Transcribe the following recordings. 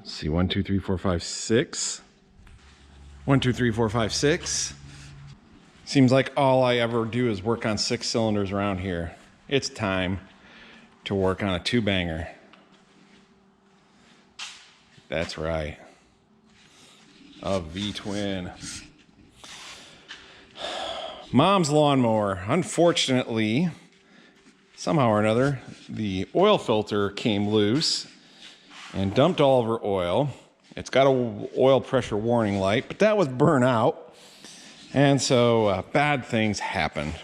Let's see, 1, 2, 3, 4, 5, 6. 1, 2, 3, 4, 5, 6. Seems like all I ever do is work on 6 cylinders around here. It's time to work on a 2-banger. That's right. A V-twin. Mom's lawnmower. Unfortunately, somehow or another, the oil filter came loose and dumped all of her oil. It's got a oil pressure warning light, but that was burnt out. And so bad things happened.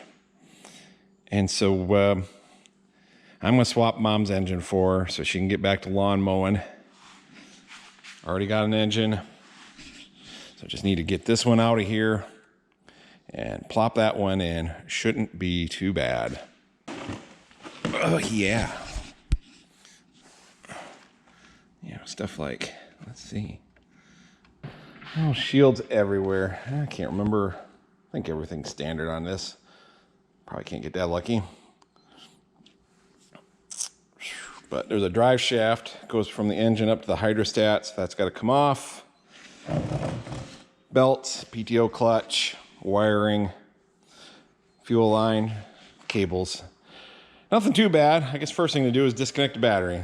And so I'm going to swap Mom's engine for her so she can get back to lawn mowing. Already got an engine. So just need to get this one out of here and plop that one in. Shouldn't be too bad. Oh, yeah. Yeah, stuff like, let's see. Oh, shields everywhere. I can't remember. I think everything's standard on this. Probably can't get that lucky. But there's a drive shaft. Goes from the engine up to the hydrostats. That's got to come off. Belts, PTO clutch, wiring, fuel line, cables. Nothing too bad. I guess first thing to do is disconnect the battery.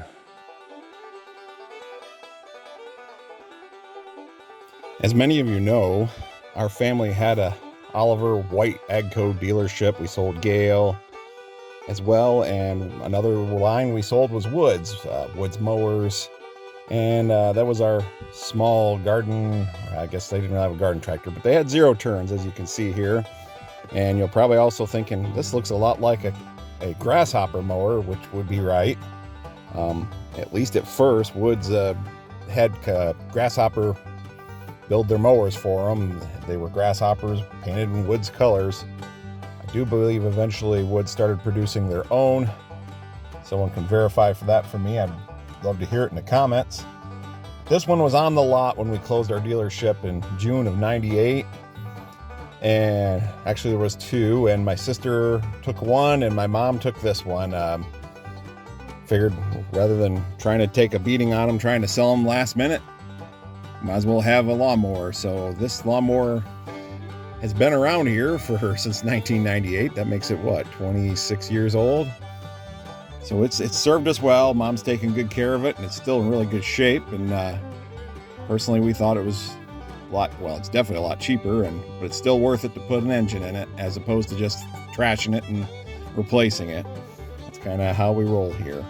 As many of you know, our family had a Oliver White Agco dealership. We sold Gale as well, and another line we sold was Woods mowers, and that was our small garden. I guess they didn't have a garden tractor, but they had 0 turns, as you can see here. And you're probably also thinking this looks a lot like a grasshopper mower, which would be right. At least at first, Woods had grasshopper build their mowers for them. They were grasshoppers painted in Woods colors. I do believe eventually Woods started producing their own. Someone can verify for that for me. I'd love to hear it in the comments. This one was on the lot when we closed our dealership in June of '98. And actually there was 2, and my sister took one and my mom took this one. Figured rather than trying to take a beating on them, trying to sell them last minute, might as well have a lawnmower. So this lawnmower has been around here since 1998. That makes it what, 26 years old? So it's served us well. Mom's taking good care of it, and it's still in really good shape. And personally, we thought it was it's definitely a lot cheaper, but it's still worth it to put an engine in it as opposed to just trashing it and replacing it. That's kind of how we roll here.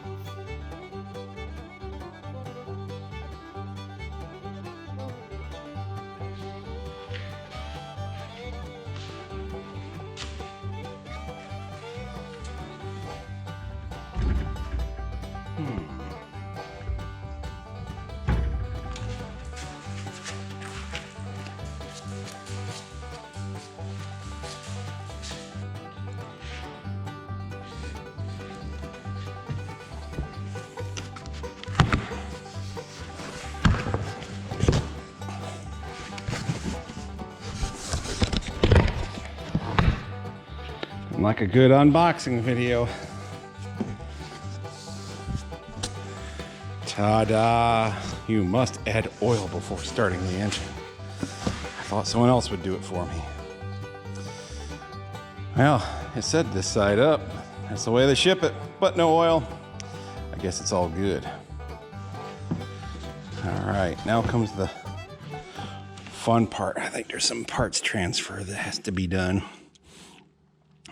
Like a good unboxing video. Ta-da! You must add oil before starting the engine. I thought someone else would do it for me. Well, it said this side up. That's the way they ship it, but no oil. I guess it's all good. All right, now comes the fun part. I think there's some parts transfer that has to be done.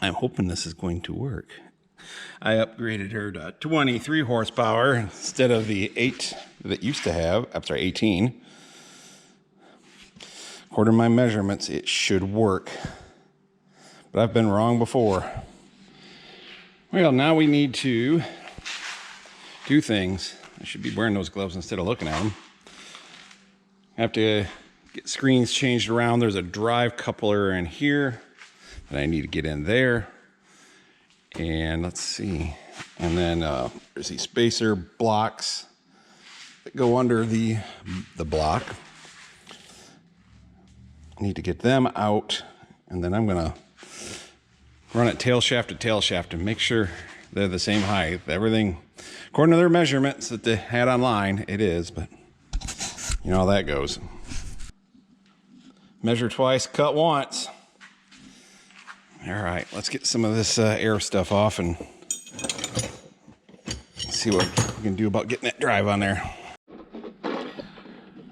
I'm hoping this is going to work. I upgraded her to 23 horsepower instead of the 8 that used to have. I'm sorry, 18. According to my measurements, it should work. But I've been wrong before. Well, now we need to do things. I should be wearing those gloves instead of looking at them. I have to get screens changed around. There's a drive coupler in here that I need to get in there. And let's see. And then there's these spacer blocks that go under the block. I need to get them out. And then I'm gonna run it tail shaft to tail shaft and make sure they're the same height. Everything, according to their measurements that they had online, it is, but You know how that goes. Measure twice, cut once. All right, let's get some of this air stuff off and see what we can do about getting that drive on there.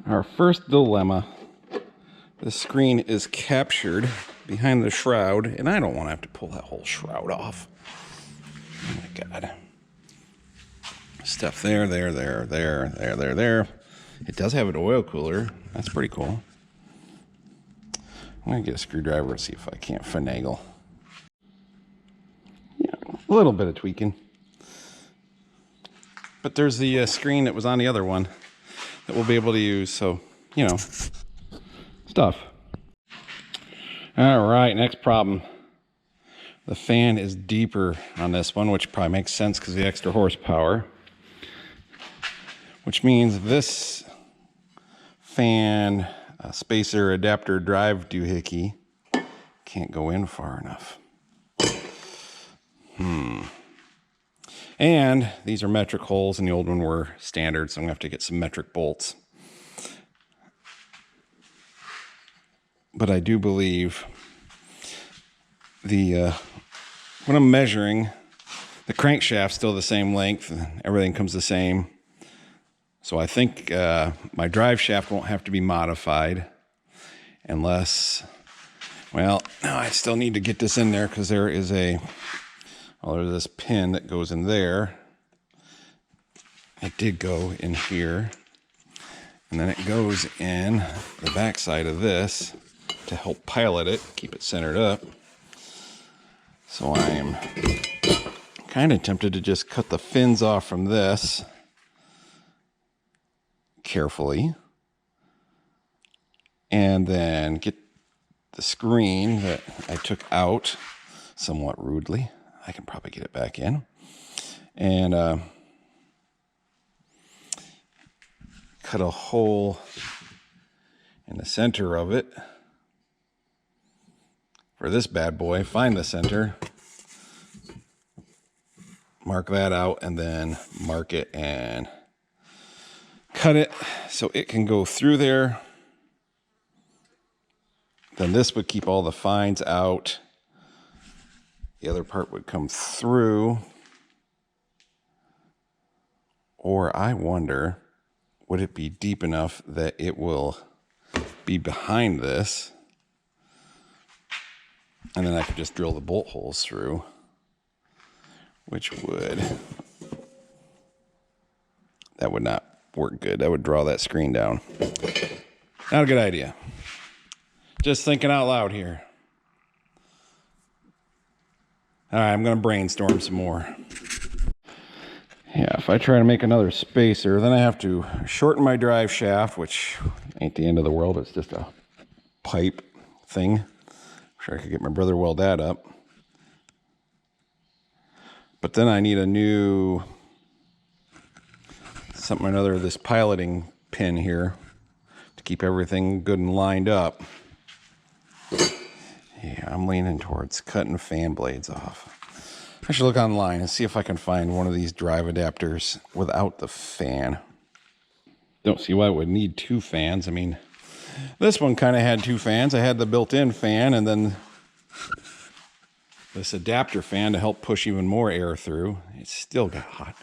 Our first dilemma. The screen is captured behind the shroud, and I don't want to have to pull that whole shroud off. Oh my God. Stuff there. It does have an oil cooler. That's pretty cool. I'm going to get a screwdriver and see if I can't finagle. Yeah, a little bit of tweaking. But there's the screen that was on the other one that we'll be able to use, so, you know, stuff. All right, next problem. The fan is deeper on this one, which probably makes sense because of the extra horsepower. Which means this fan spacer adapter drive doohickey can't go in far enough. And these are metric holes, and the old one were standard, so I'm going to have to get some metric bolts. But I do believe when I'm measuring, the crankshaft's still the same length, and everything comes the same. So I think my drive shaft won't have to be modified unless, well, no, I still need to get this in there because there is there's this pin that goes in there. It did go in here. And then it goes in the back side of this to help pilot it, keep it centered up. So I'm kind of tempted to just cut the fins off from this carefully. And then get the screen that I took out somewhat rudely. I can probably get it back in. And cut a hole in the center of it for this bad boy. Find the center, mark that out, and then mark it and cut it so it can go through there. Then this would keep all the fines out. The other part would come through. Or I wonder, would it be deep enough that it will be behind this? And then I could just drill the bolt holes through, which that would not work good. That would draw that screen down. Not a good idea. Just thinking out loud here. All right, I'm going to brainstorm some more. Yeah, if I try to make another spacer, then I have to shorten my drive shaft, which ain't the end of the world. It's just a pipe thing. I'm sure I could get my brother to weld that up. But then I need a new something or another, this piloting pin here to keep everything good and lined up. Yeah, I'm leaning towards cutting fan blades off. I should look online and see if I can find one of these drive adapters without the fan. Don't see why it would need two fans. I mean, this one kind of had two fans. I had the built-in fan and then this adapter fan to help push even more air through. It still got hot.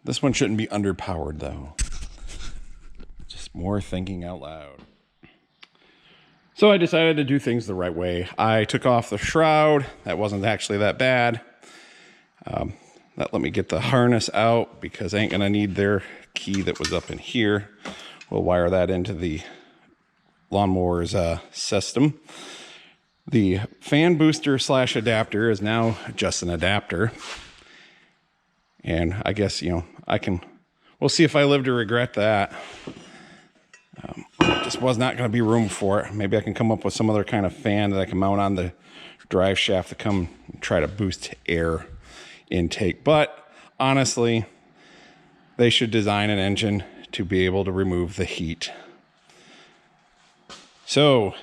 This one shouldn't be underpowered though. Just more thinking out loud. So I decided to do things the right way. I took off the shroud. That wasn't actually that bad. That let me get the harness out because I ain't gonna need their key that was up in here. We'll wire that into the lawnmower's system. The fan booster / adapter is now just an adapter. And I guess, you know, we'll see if I live to regret that. Just was not going to be room for it. Maybe I can come up with some other kind of fan that I can mount on the drive shaft to come try to boost air intake. But honestly, they should design an engine to be able to remove the heat. So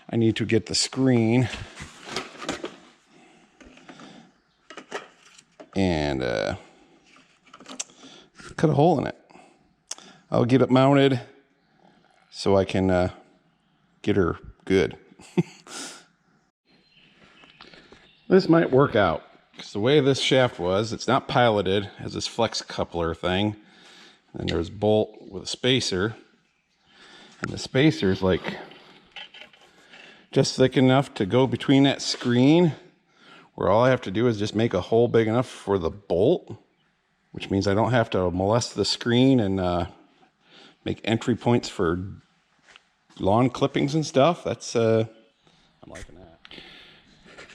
I need to get the screen and cut a hole in it. I'll get it mounted so I can get her good. This might work out, because the way this shaft was, it's not piloted, it has this flex coupler thing, and there's a bolt with a spacer, and the spacer's like just thick enough to go between that screen, where all I have to do is just make a hole big enough for the bolt, which means I don't have to molest the screen and make entry points for lawn clippings and stuff. That's I'm liking that.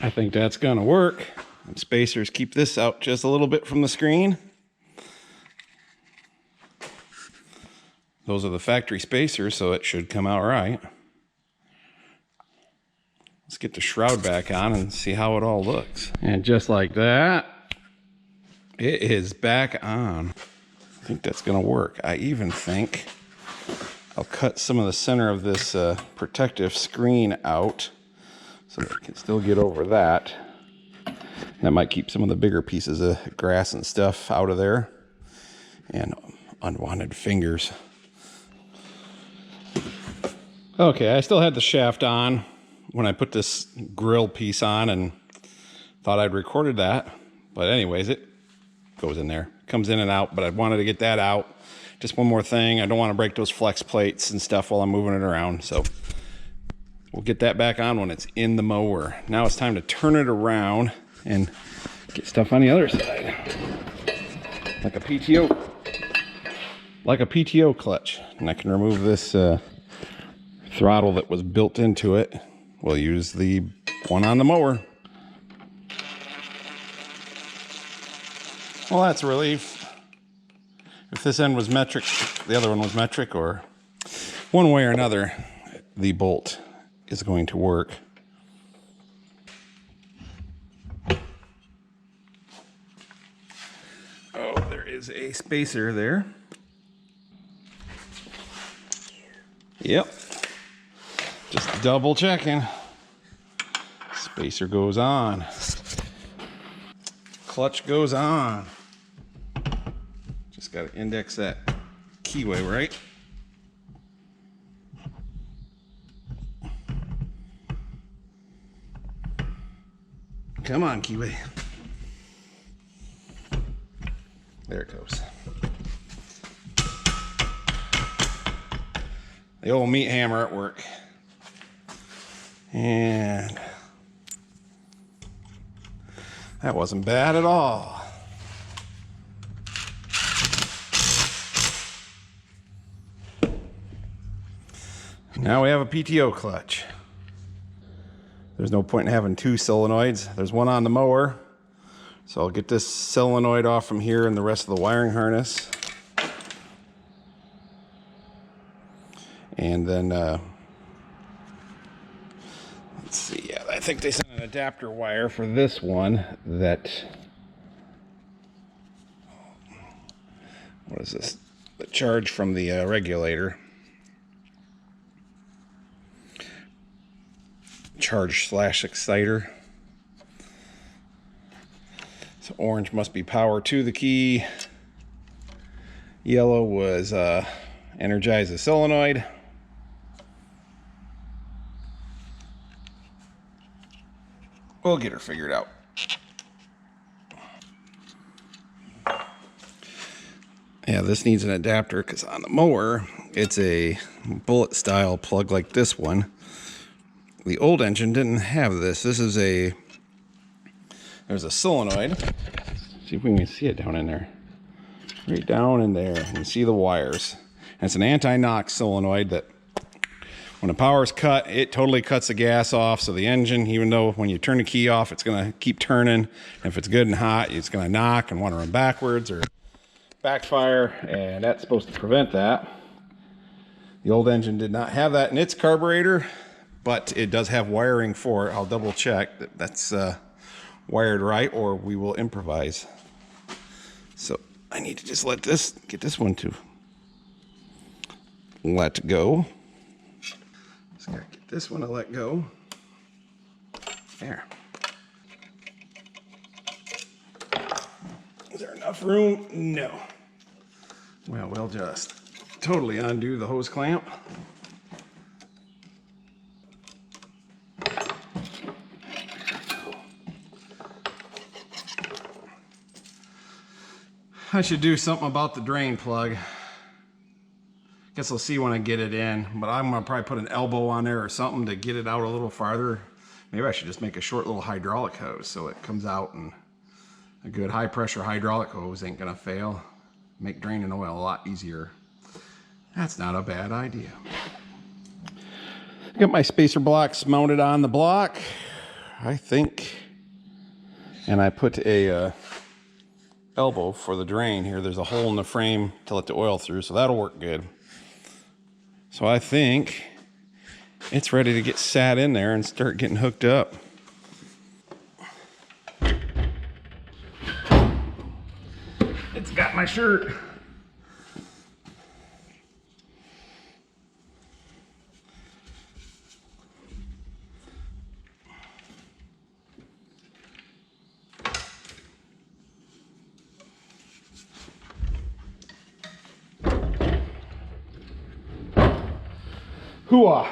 I think that's gonna work. And spacers keep this out just a little bit from the screen. Those are the factory spacers, so it should come out right. Let's get the shroud back on and see how it all looks. And just like that, it is back on. I think that's gonna work. I even think I'll cut some of the center of this protective screen out so that I can still get over that. That might keep some of the bigger pieces of grass and stuff out of there and unwanted fingers. Okay, I still had the shaft on when I put this grill piece on and thought I'd recorded that. But anyways, it goes in there, comes in and out, but I wanted to get that out. Just one more thing, I don't want to break those flex plates and stuff while I'm moving it around, so we'll get that back on when it's in the mower. Now it's time to turn it around and get stuff on the other side. Like a PTO clutch. And I can remove this throttle that was built into it. We'll use the one on the mower. Well, that's a relief. If this end was metric, the other one was metric, or one way or another, the bolt is going to work. Oh, there is a spacer there. Yep. Just double checking. Spacer goes on. Clutch goes on. Just got to index that keyway right. Come on, keyway. There it goes. The old meat hammer at work. And that wasn't bad at all. Now we have a PTO clutch. There's no point in having two solenoids. There's one on the mower. So I'll get this solenoid off from here and the rest of the wiring harness. And then, let's see, yeah, I think they sent an adapter wire for this one that, what is this? The charge from the regulator. Charge / exciter. So orange must be power to the key. Yellow was energize the solenoid. We'll get her figured out. Yeah, this needs an adapter because on the mower, it's a bullet style plug like this one. The old engine didn't have this. This is there's a solenoid. Let's see if we can see it down in there. Right down in there. You can see the wires. And it's an anti-knock solenoid that when the power's cut, it totally cuts the gas off. So the engine, even though when you turn the key off, it's going to keep turning. And if it's good and hot, it's going to knock and want to run backwards or backfire. And that's supposed to prevent that. The old engine did not have that in its carburetor, but it does have wiring for it. I'll double check that that's wired right, or we will improvise. So I need to just get this one to let go. Just gotta get this one to let go. There. Is there enough room? No. Well, we'll just totally undo the hose clamp. I should do something about the drain plug. Guess I'll see when I get it in, but I'm gonna probably put an elbow on there or something to get it out a little farther. Maybe I should just make a short little hydraulic hose so it comes out, and a good high pressure hydraulic hose ain't gonna fail. Make draining oil a lot easier. That's not a bad idea. I got my spacer blocks mounted on the block, I think, and I put a elbow for the drain here. There's a hole in the frame to let the oil through, so that'll work good. So I think it's ready to get sat in there and start getting hooked up. It's got my shirt. Hooah!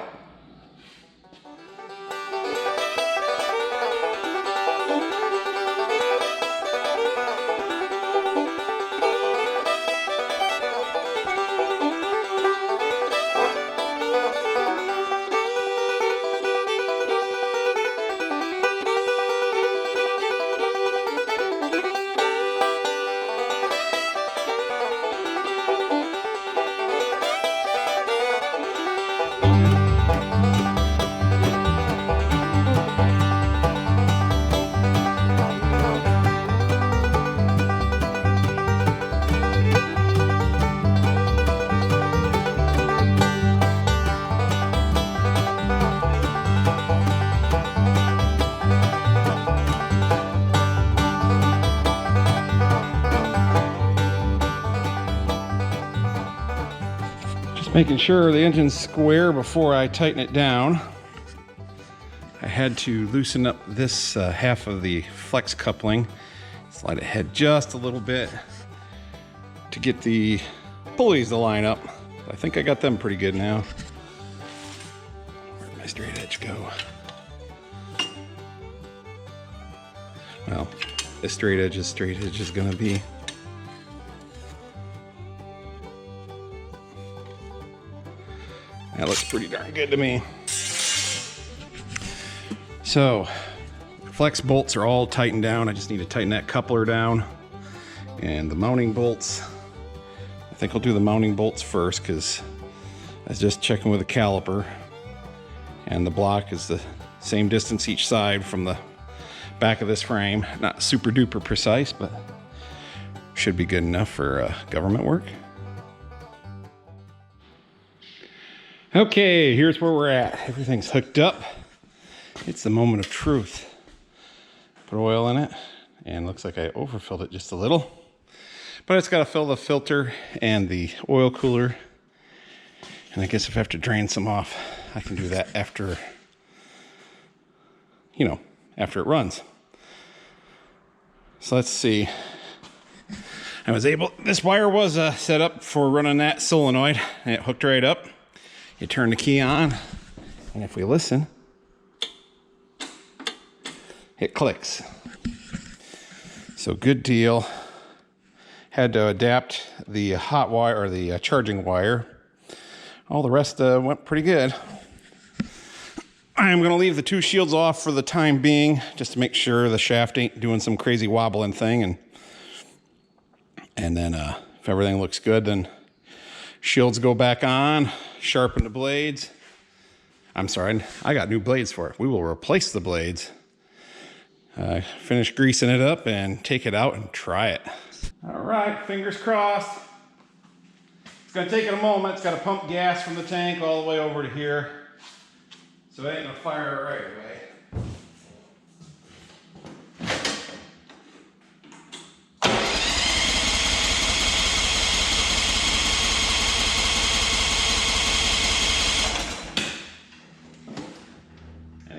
Making sure the engine's square before I tighten it down. I had to loosen up this half of the flex coupling, slide it ahead just a little bit to get the pulleys to line up. I think I got them pretty good now. Where'd my straight edge go? Well, this straight edge is gonna be. That looks pretty darn good to me. So, flex bolts are all tightened down. I just need to tighten that coupler down. And the mounting bolts, I think I'll do the mounting bolts first because I was just checking with the caliper. And the block is the same distance each side from the back of this frame. Not super duper precise, but should be good enough for government work. Okay, here's where we're at. Everything's hooked up. It's the moment of truth. Put oil in it, and looks like I overfilled it just a little. But it's got to fill the filter and the oil cooler. And I guess if I have to drain some off, I can do that after, after it runs. So let's see. This wire was set up for running that solenoid, and it hooked right up. You turn the key on, and if we listen, it clicks. So good deal. Had to adapt the hot wire, or the charging wire. All the rest went pretty good. I'm going to leave the two shields off for the time being, just to make sure the shaft ain't doing some crazy wobbling thing. And then if everything looks good, then shields go back on, sharpen the blades. I'm sorry, I got new blades for it. We will replace the blades. Finish greasing it up and take it out and try it. All right, fingers crossed. It's gonna take it a moment. It's gotta pump gas from the tank all the way over to here. So it ain't gonna fire it right away.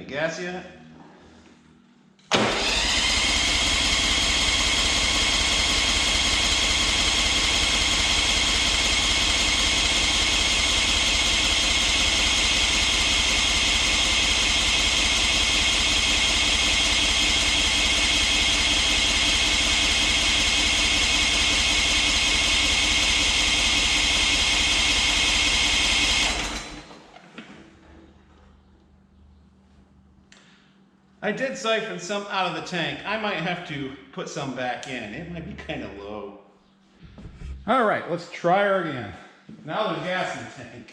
Gas yet? I did siphon some out of the tank. I might have to put some back in. It might be kind of low. All right, let's try her again. Now there's gas in the tank.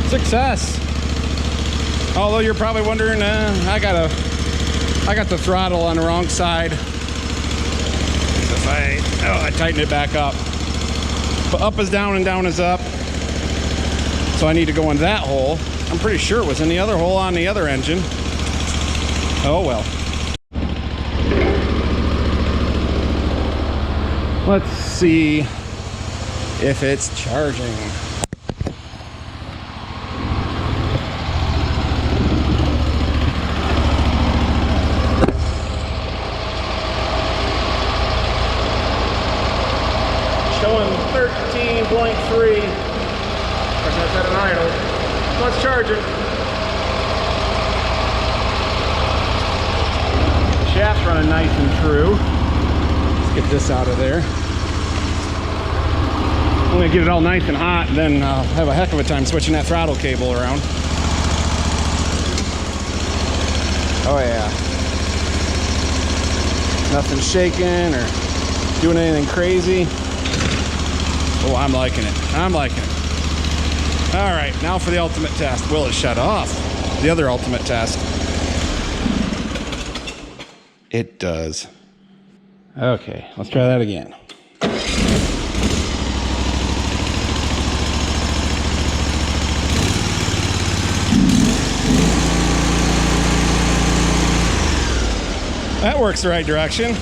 Success. Although you're probably wondering, I got the throttle on the wrong side. If I tighten it back up. But up is down and down is up. So I need to go in that hole. I'm pretty sure it was in the other hole on the other engine. Oh well. Let's see if it's charging. Showing 13.3. Of course, that's at an idle. Let's charge it. The shaft's running nice and true. Let's get this out of there. I'm gonna get it all nice and hot, and then I'll have a heck of a time switching that throttle cable around. Oh yeah. Nothing shaking or doing anything crazy. Oh, I'm liking it. I'm liking it. All right, now for the ultimate test. Will it shut off? The other ultimate test. It does. Okay, let's try that again. That works the right direction.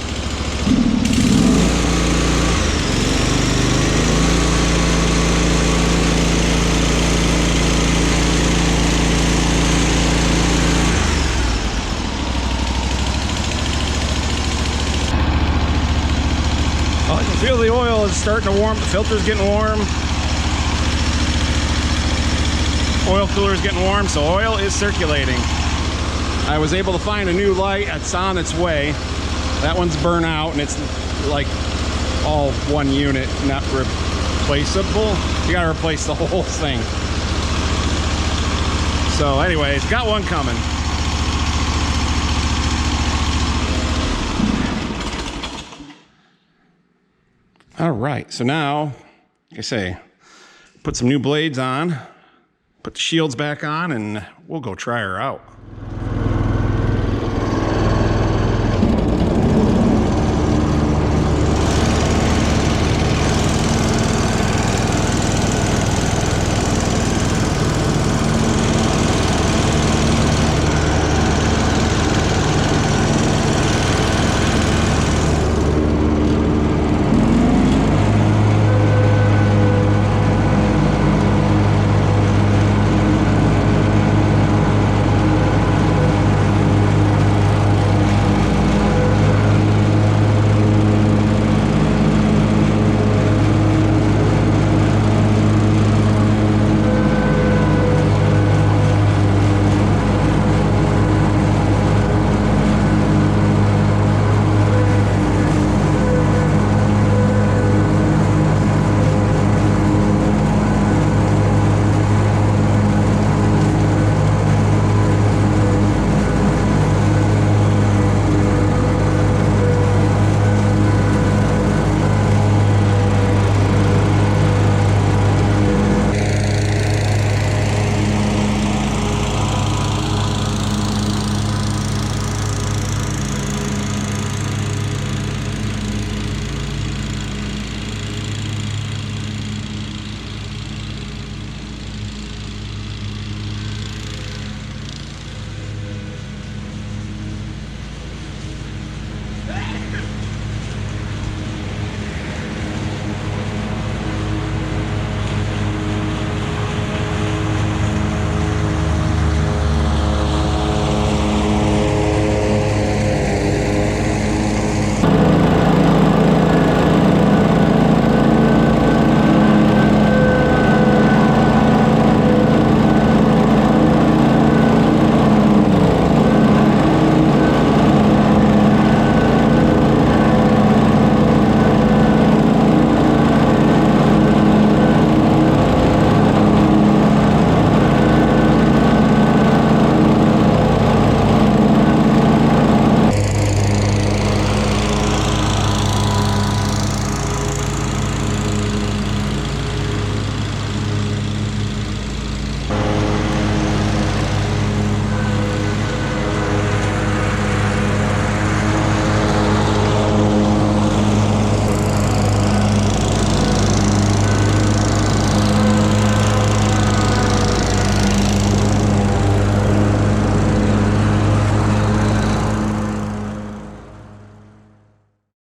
I can feel the oil is starting to warm. The filter's getting warm. Oil cooler's getting warm, so oil is circulating. I was able to find a new light. It's on its way. That one's burnt out, and it's like all one unit, not replaceable. You gotta replace the whole thing. So anyways, got one coming. All right, so now, like I say, put some new blades on, put the shields back on, and we'll go try her out.